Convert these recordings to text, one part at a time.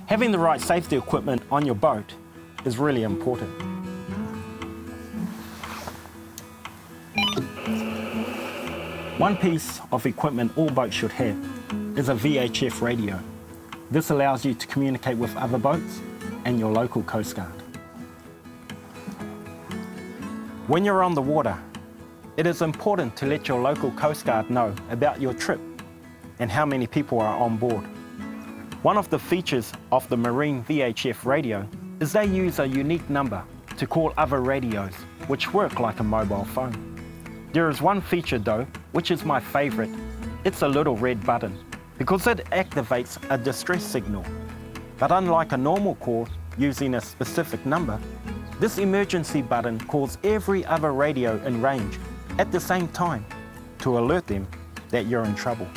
Having the right safety equipment on your boat is really important. One piece of equipment all boats should have is a VHF radio. This allows you to communicate with other boats and your local Coast Guard. When you're on the water, it is important to let your local Coast Guard know about your trip and how many people are on board. One of the features of the Marine VHF radio is they use a unique number to call other radios, which work like a mobile phone. There is one feature though, which is my favorite. It's a little red button, because it activates a distress signal. But unlike a normal call using a specific number, this emergency button calls every other radio in range at the same time to alert them that you're in trouble.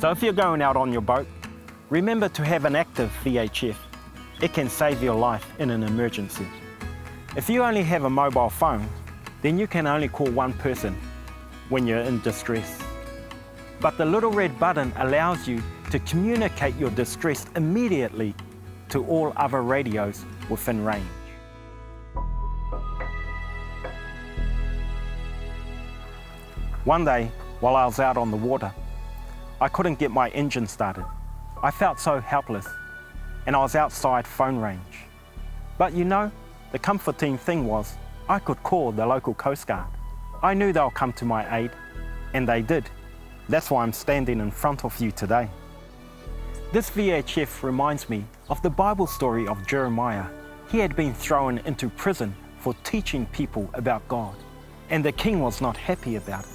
So if you're going out on your boat, remember to have an active VHF. It can save your life in an emergency. If you only have a mobile phone, then you can only call one person when you're in distress. But the little red button allows you to communicate your distress immediately to all other radios within range. One day, while I was out on the water, I couldn't get my engine started. I felt so helpless, and I was outside phone range. But you know, the comforting thing was, I could call the local Coast Guard. I knew they'll come to my aid, and they did. That's why I'm standing in front of you today. This VHF reminds me of the Bible story of Jeremiah. He had been thrown into prison for teaching people about God, and the king was not happy about it.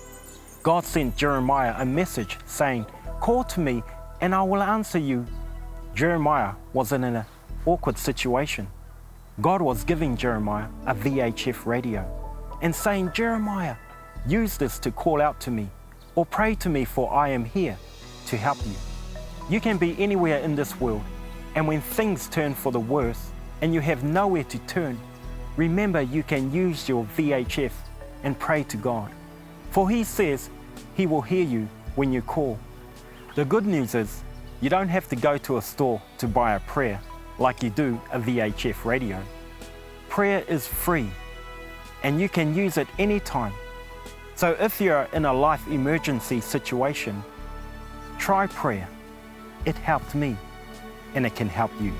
God sent Jeremiah a message saying, "Call to me and I will answer you." Jeremiah was in an awkward situation. God was giving Jeremiah a VHF radio and saying, "Jeremiah, use this to call out to me or pray to me, for I am here to help you." You can be anywhere in this world, and when things turn for the worse and you have nowhere to turn, remember you can use your VHF and pray to God. For He says He will hear you when you call. The good news is you don't have to go to a store to buy a prayer like you do a VHF radio. Prayer is free and you can use it anytime. So if you're in a life emergency situation, try prayer. It helped me and it can help you.